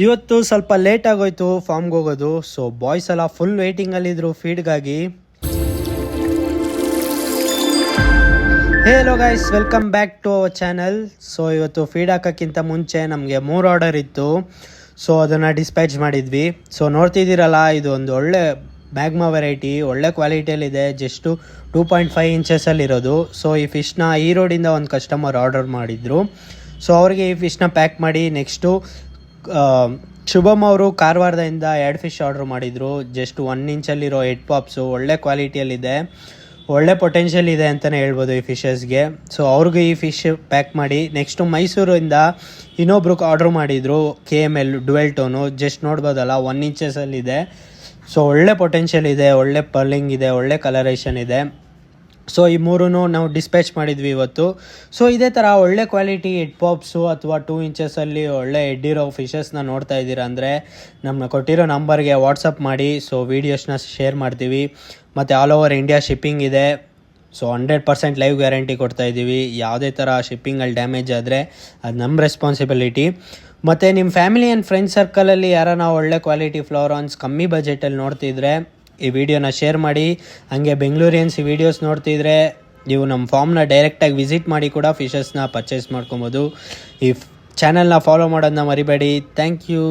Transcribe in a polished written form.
ಇವತ್ತು ಸ್ವಲ್ಪ ಲೇಟ್ ಆಗೋಯ್ತು ಫಾರ್ಮ್ಗೆ ಹೋಗೋದು. ಸೊ ಬಾಯ್ಸ್ ಎಲ್ಲ ಫುಲ್ ವೇಟಿಂಗಲ್ಲಿದ್ದರು ಫೀಡ್ಗಾಗಿ. Hello guys, welcome back to our channel. So ಇವತ್ತು ಫೀಡ್ ಹಾಕೋಕ್ಕಿಂತ ಮುಂಚೆ ನಮಗೆ 3 ಆರ್ಡರ್ ಇತ್ತು. ಸೊ ಅದನ್ನು ಡಿಸ್ಪ್ಯಾಚ್ ಮಾಡಿದ್ವಿ. ಸೊ ನೋಡ್ತಿದ್ದೀರಲ್ಲ, ಇದು ಒಂದು ಒಳ್ಳೆ ಮ್ಯಾಗ್ಮಾ ವೆರೈಟಿ, ಒಳ್ಳೆ ಕ್ವಾಲಿಟಿಯಲ್ಲಿದೆ. ಜಸ್ಟು 2.5 ಇಂಚಸಲ್ಲಿರೋದು. ಸೊ ಈ ಫಿಶ್ನ ಈ ರೋಡಿಂದ ಒಂದು ಕಸ್ಟಮರ್ ಆರ್ಡರ್ ಮಾಡಿದರು. ಸೊ ಅವ್ರಿಗೆ ಈ ಫಿಶ್ನ ಪ್ಯಾಕ್ ಮಾಡಿ ನೆಕ್ಸ್ಟು ಶುಭಮ್ ಅವರು ಕಾರವಾರದಿಂದ 2 ಫಿಶ್ ಆರ್ಡ್ರ್ ಮಾಡಿದರು. ಜಸ್ಟ್ 1 ಇಂಚಲ್ಲಿರೋ ಹೆಡ್ ಪಾಪ್ಸು, ಒಳ್ಳೆ ಕ್ವಾಲಿಟಿಯಲ್ಲಿದೆ, ಒಳ್ಳೆ ಪೊಟೆನ್ಷಿಯಲ್ ಇದೆ ಅಂತಲೇ ಹೇಳ್ಬೋದು ಈ ಫಿಶಸ್ಗೆ. ಸೊ ಅವ್ರಿಗೆ ಈ ಫಿಶ್ ಪ್ಯಾಕ್ ಮಾಡಿ ನೆಕ್ಸ್ಟು ಮೈಸೂರಿಂದ ಇನ್ನೊಬ್ರಿಗೆ ಆರ್ಡ್ರ್ ಮಾಡಿದರು, KML ಡುವೆಲ್ ಟೋನು. ಜಸ್ಟ್ ನೋಡ್ಬೋದಲ್ಲ, 1 ಇಂಚಸಲ್ಲಿದೆ. ಸೊ ಒಳ್ಳೆ ಪೊಟೆನ್ಷಿಯಲ್ ಇದೆ, ಒಳ್ಳೆ ಪರ್ಲಿಂಗ್ ಇದೆ, ಒಳ್ಳೆ ಕಲರೇಷನ್ ಇದೆ. ಸೊ ಈ 3 ನಾವು ಡಿಸ್ಪ್ಯಾಚ್ ಮಾಡಿದ್ವಿ ಇವತ್ತು. ಸೊ ಇದೇ ಥರ ಒಳ್ಳೆ ಕ್ವಾಲಿಟಿ ಹೆಡ್ ಪಾಪ್ಸು ಅಥವಾ 2 ಇಂಚಸಲ್ಲಿ ಒಳ್ಳೆ ಹೆಡ್ಡಿರೋ ಫಿಶಸ್ನ ನೋಡ್ತಾ ಇದ್ದೀರಾ ಅಂದರೆ ನಮ್ಮನ್ನ ಕೊಟ್ಟಿರೋ ನಂಬರ್ಗೆ ವಾಟ್ಸಪ್ ಮಾಡಿ. ಸೊ ವೀಡಿಯೋಸ್ನ ಶೇರ್ ಮಾಡ್ತೀವಿ. ಮತ್ತು ಆಲ್ ಓವರ್ ಇಂಡಿಯಾ ಶಿಪ್ಪಿಂಗ್ ಇದೆ. ಸೊ 100% ಲೈವ್ ಗ್ಯಾರಂಟಿ ಕೊಡ್ತಾಯಿದ್ದೀವಿ. ಯಾವುದೇ ಥರ ಶಿಪ್ಪಿಂಗಲ್ಲಿ ಡ್ಯಾಮೇಜ್ ಆದರೆ ಅದು ನಮ್ಮ ರೆಸ್ಪಾನ್ಸಿಬಿಲಿಟಿ. ಮತ್ತು ನಿಮ್ಮ ಫ್ಯಾಮಿಲಿ ಆ್ಯಂಡ್ ಫ್ರೆಂಡ್ಸ್ ಸರ್ಕಲಲ್ಲಿ ಯಾರನ್ನ ಒಳ್ಳೆ ಕ್ವಾಲಿಟಿ ಫ್ಲವರಾನ್ಸ್ ಕಮ್ಮಿ ಬಜೆಟಲ್ಲಿ ನೋಡ್ತಿದ್ರೆ ಈ ವಿಡಿಯೋನ ಶೇರ್ ಮಾಡಿ. ಹಾಗೆ ಬೆಂಗಳೂರಿಯನ್ಸ್ ಈ ವಿಡಿಯೋಸ್ ನೋಡ್ತಿದ್ರೆ ನೀವು ನಮ್ಮ ಫಾರ್ಮ್ನ ಡೈರೆಕ್ಟಾಗಿ ವಿಸಿಟ್ ಮಾಡಿ ಕೂಡ ಫಿಶಸ್ನ ಪರ್ಚೇಸ್ ಮಾಡ್ಕೊಬೋದು. ಈ ಚಾನಲ್ನ ಫಾಲೋ ಮಾಡೋದನ್ನ ಮರಿಬೇಡಿ. Thank you.